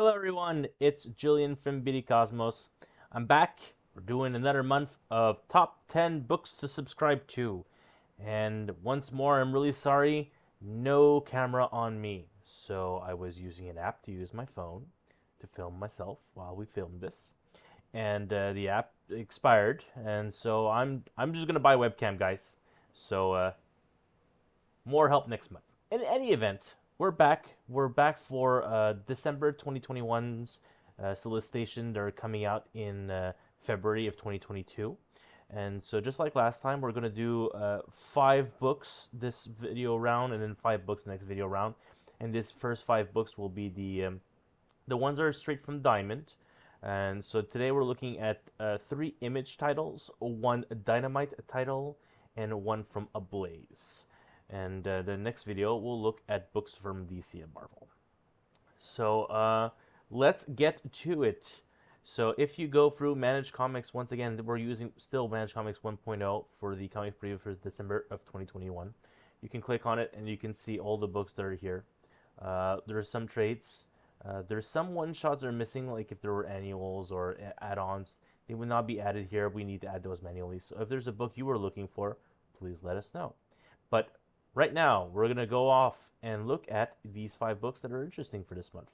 Hello everyone, it's Julian from BD Cosmos. I'm back. We're doing another month of top 10 books to subscribe to. And once more, I'm really sorry, no camera on me. So I was using an app to use my phone to film myself while we filmed this. And the app expired, and so I'm just gonna buy a webcam, guys. So more help next month. In any event, we're back. We're back for December 2021's solicitation. They're coming out in February of 2022. And so just like last time, we're going to do 5 books this video round and then 5 books next video round. And this first 5 books will be the ones that are straight from Diamond. And so today we're looking at 3 image titles, 1 Dynamite title, and 1 from Ablaze. And the next video, we'll look at books from DC and Marvel. So let's get to it. So if you go through Managed Comics, once again, we're using still Managed Comics 1.0 for the comic preview for December of 2021. You can click on it and you can see all the books that are here. There are some trades. There's some one-shots that are missing, like if there were annuals or add-ons. They would not be added here. We need to add those manually. So if there's a book you were looking for, please let us know. But right now, we're going to go off and look at these 5 books that are interesting for this month.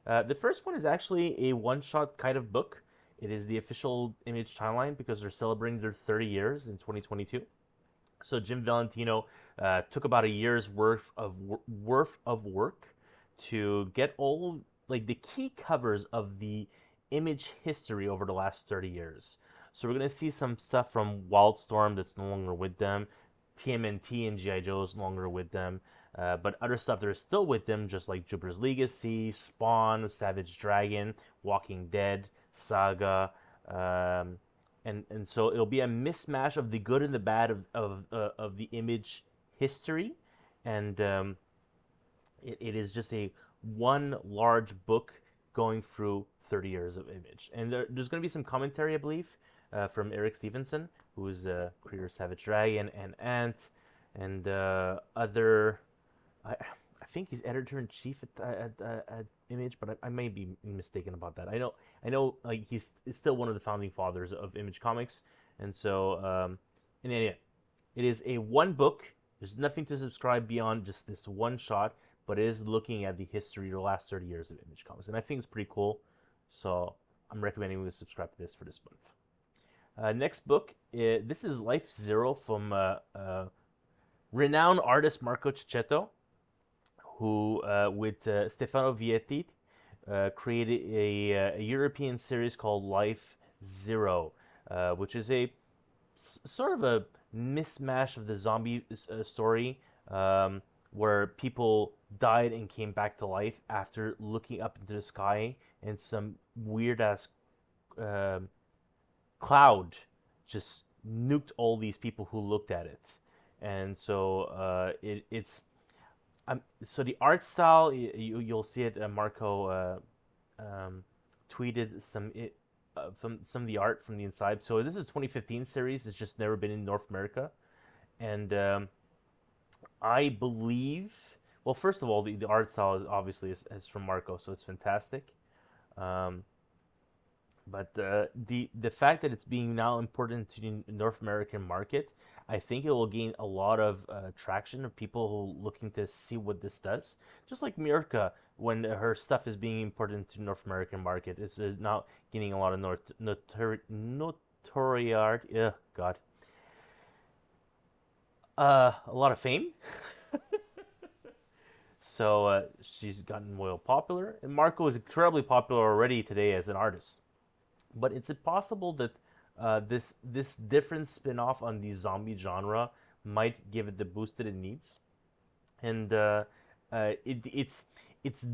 The first one is actually a one-shot kind of book. It is the official Image timeline because they're celebrating their 30 years in 2022. So Jim Valentino took about a year's worth of work to get all like the key covers of the Image history over the last 30 years. So we're going to see some stuff from Wildstorm that's no longer with them. TMNT and G.I. Joe is no longer with them. But other stuff that is still with them, just like Jupiter's Legacy, Spawn, Savage Dragon, Walking Dead, Saga. And so it'll be a mismatch of the good and the bad of the Image history. And it is just a one large book going through 30 years of Image. And there's going to be some commentary, I believe, from Eric Stevenson, who is creator of Savage Dragon and Ant, and other. I think he's editor-in-chief at Image, but I may be mistaken about that. I know, like he's still one of the founding fathers of Image Comics, and so in any event, it is a one book. There's nothing to subscribe beyond just this one shot, but it is looking at the history of the last 30 years of Image Comics, and I think it's pretty cool. So I'm recommending we subscribe to this for this month. Next book, this is Life Zero from renowned artist Marco Checchetto, who, with Stefano Vietti, created a European series called Life Zero, which is a sort of a mismatch of the zombie story, where people died and came back to life after looking up into the sky and some weird-ass cloud just nuked all these people who looked at it. And so it's so the art style, you'll see it. Marco tweeted from some of the art from the inside. So this is a 2015 series. It's just never been in North America, and I believe. Well, first of all, the art style is obviously is from Marco, so it's fantastic. But the fact that it's being now imported to the North American market, I think it will gain a lot of traction of people who looking to see what this does. Just like Mirka, when her stuff is being imported into the North American market, it's now gaining a lot of notoriety. Ugh, God. A lot of fame. So she's gotten well popular, and Marco is incredibly popular already today as an artist. But it's possible that this different spin-off on the zombie genre might give it the boost that it needs, and it's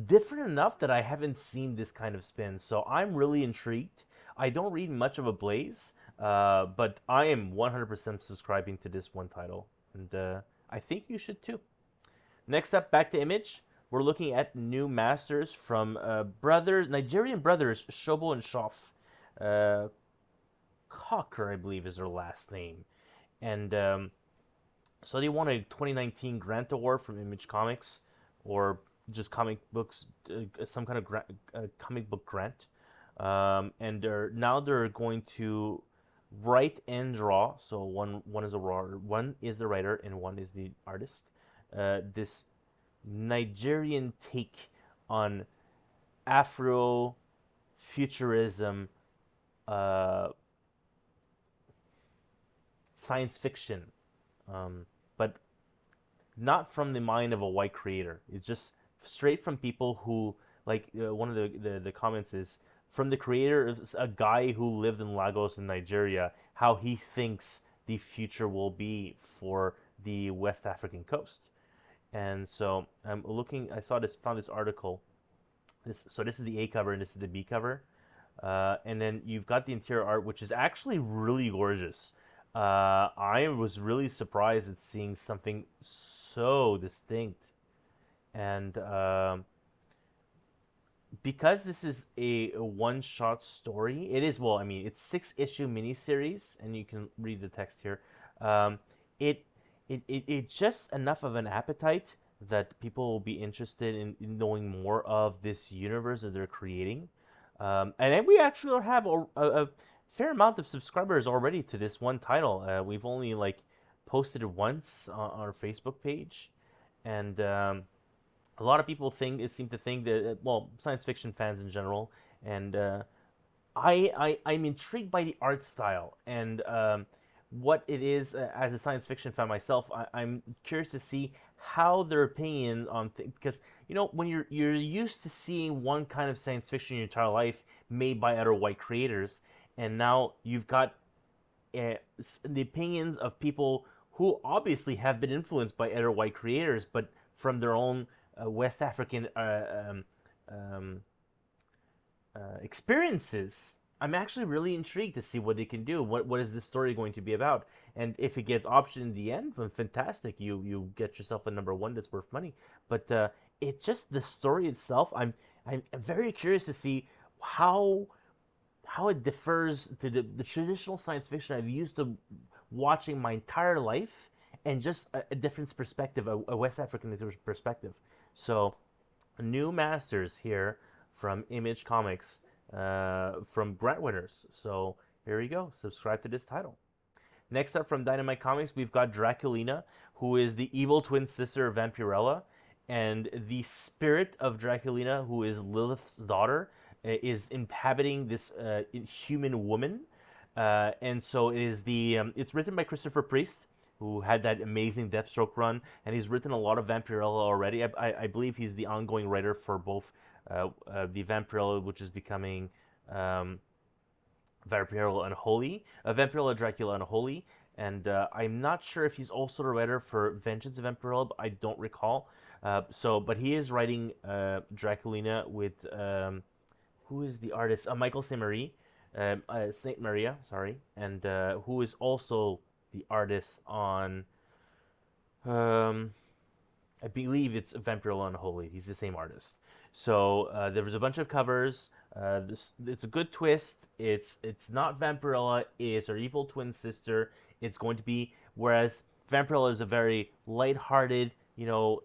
different enough that I haven't seen this kind of spin. So I'm really intrigued. I don't read much of Ablaze, but I am 100% subscribing to this one title, and I think you should too. Next up, back to Image. We're looking at new masters from Nigerian brothers Shobo and Shoff. Cocker, I believe, is their last name. And so they won a 2019 Grant Award from Image Comics, or just comic books, some kind of comic book grant, and now they're going to write and draw. So one is a one is the writer and one is the artist. This Nigerian take on Afro futurism, uh, science fiction, but not from the mind of a white creator. It's just straight from people who like one of the comments is from the creator of a guy who lived in Lagos in Nigeria, how he thinks the future will be for the West African coast. And so I'm looking. I found this article. This is the A cover and this is the B cover, and then you've got the interior art, which is actually really gorgeous. I was really surprised at seeing something so distinct, and because this is a one-shot story, it is well. I mean, it's 6-issue miniseries, and you can read the text here. Um, it it's just enough of an appetite that people will be interested in knowing more of this universe that they're creating. And then we actually have a fair amount of subscribers already to this one title. We've only like posted it once on our Facebook page, and a lot of people seem to think that well, science fiction fans in general, and I'm intrigued by the art style and what it is as a science fiction fan myself. I'm curious to see how their opinion on because you know when you're used to seeing one kind of science fiction in your entire life made by other white creators, and now you've got the opinions of people who obviously have been influenced by other white creators, but from their own West African experiences. I'm actually really intrigued to see what they can do. What is this story going to be about? And if it gets optioned in the end, then fantastic. You get yourself a #1 that's worth money. But it just the story itself. I'm very curious to see how it differs to the traditional science fiction I've used to watching my entire life, and just a different perspective, a West African perspective. So, new masters here from Image Comics, from grant winners. So here you go. Subscribe to this title. Next up from Dynamite Comics, we've got Draculina, who is the evil twin sister of Vampirella, and the spirit of Draculina, who is Lilith's daughter, is inhabiting this human woman. And so it is it's written by Christopher Priest, who had that amazing Deathstroke run, and he's written a lot of Vampirella already. I believe he's the ongoing writer for both the Vampirella, which is becoming Vampirella Unholy, Vampirella Dracula Unholy, and I'm not sure if he's also the writer for Vengeance of Vampirella, but I don't recall. But he is writing Draculina with who is the artist? Michael Saint Maria, sorry, and who is also the artist on, I believe it's Vampirella Unholy. He's the same artist. So there was a bunch of covers. It's a good twist. It's not Vampirella. It's her evil twin sister. It's going to be, whereas Vampirella is a very lighthearted. You know,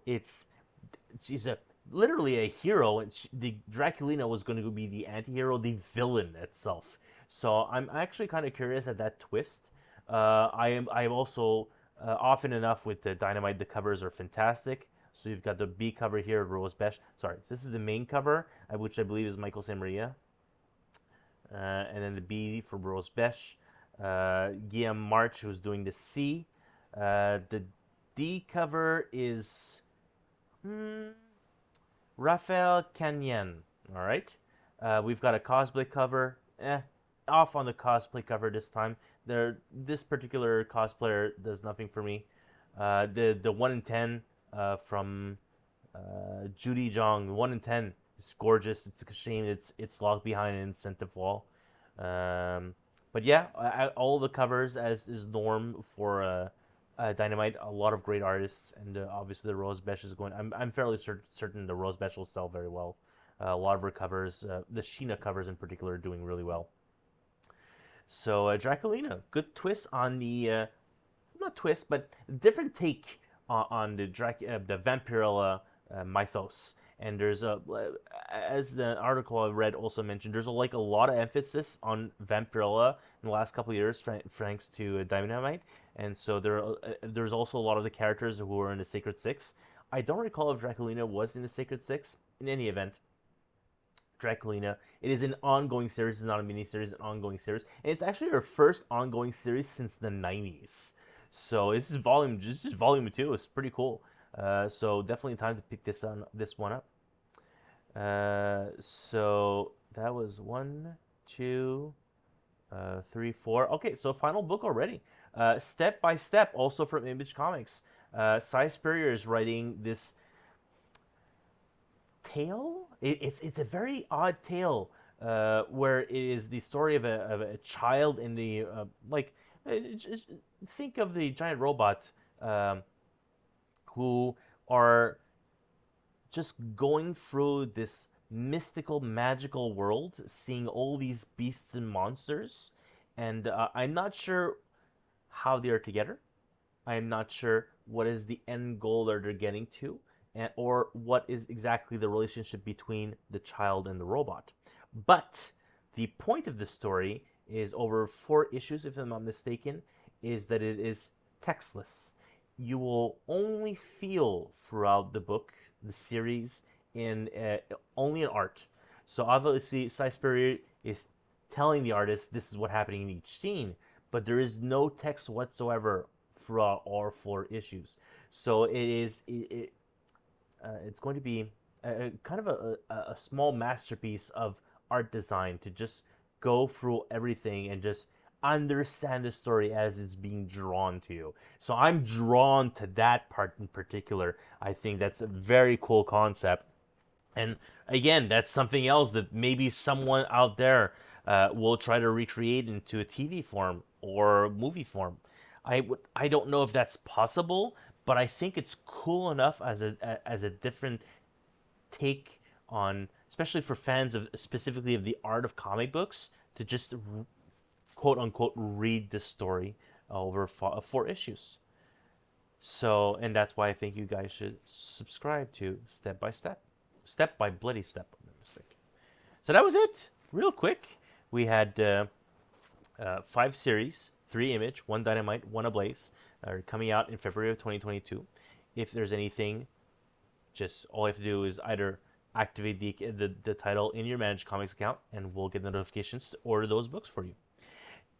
she's literally a hero, and the Draculina was going to be the anti-hero, the villain itself. So I'm actually kind of curious at that twist. I'm also often enough with the Dynamite. The covers are fantastic. So you've got the B cover here, Rose Besh. Sorry, this is the main cover, which I believe is Michael Saint Maria. And then the B for Rose Besh. Guillaume March, who's doing the C. The D cover is Raphael Canyon. All right. We've got a cosplay cover. Off on the cosplay cover this time. This particular cosplayer does nothing for me. The 1 in 10 from Judy Jong, 1 in 10. It's gorgeous. It's a shame it's locked behind an incentive wall. But yeah, all the covers as is norm for Dynamite. A lot of great artists, and obviously the Rose Besh is going. I'm fairly certain the Rose Besh will sell very well. A lot of her covers, the Sheena covers in particular, are doing really well. So Draculina, good twist on the not twist, but different take on the Vampirella mythos, And there's as the article I read also mentioned, there's like a lot of emphasis on Vampirella in the last couple of years, thanks to Dynamite. And so there's also a lot of the characters who were in the Sacred Six. I don't recall if Draculina was in the Sacred Six. In any event, Draculina. It is an ongoing series. It's not a mini series, an ongoing series, and it's actually our first ongoing series since the '90s. So this is volume two. It's pretty cool. So definitely time to pick this one up. So that was one, two, three, four. Okay, so final book already. Step by Step, also from Image Comics. Cy Spurrier is writing this tale. It's a very odd tale where it is the story of a child in the just think of the giant robot who are just going through this mystical, magical world, seeing all these beasts and monsters, and I'm not sure how they are together. I'm not sure what is the end goal that they're getting to, or what is exactly the relationship between the child and the robot. But the point of the story is over 4 issues, if I'm not mistaken, is that it is textless. You will only feel throughout the book, the series, in only in art. So obviously, Cy Spurrier is telling the artist this is what's happening in each scene, but there is no text whatsoever throughout all 4 issues. So it's going to be kind of a small masterpiece of art design to just go through everything and just understand the story as it's being drawn to you. So I'm drawn to that part in particular. I think that's a very cool concept. And again, that's something else that maybe someone out there will try to recreate into a TV form or movie form. I don't know if that's possible, but I think it's cool enough as a different take on, especially for fans of specifically of the art of comic books, to just quote unquote read the story over 4 issues. So, and that's why I think you guys should subscribe to Step by Step. Step by Bloody Step, I'm not mistaken. So that was it. Real quick. We had 5 series, 3 Image, 1 Dynamite, 1 Ablaze, are coming out in February of 2022. If there's anything, just all you have to do is either activate the title in your Managed Comics account, and we'll get notifications to order those books for you.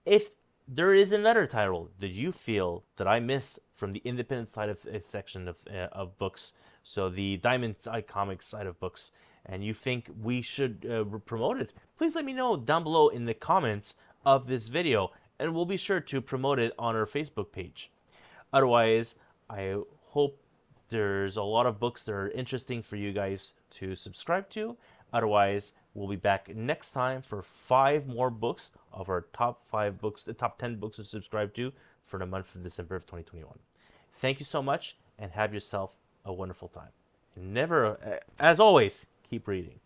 If there is another title that you feel that I missed from the independent side of section of books, so the Diamond Side Comics side of books, and you think we should promote it, please let me know down below in the comments of this video, and we'll be sure to promote it on our Facebook page. Otherwise, I hope there's a lot of books that are interesting for you guys to subscribe to. Otherwise, we'll be back next time for 5 more books of our top 5 books, the top 10 books to subscribe to for the month of December of 2021. Thank you so much, and have yourself a wonderful time. And never, as always, keep reading.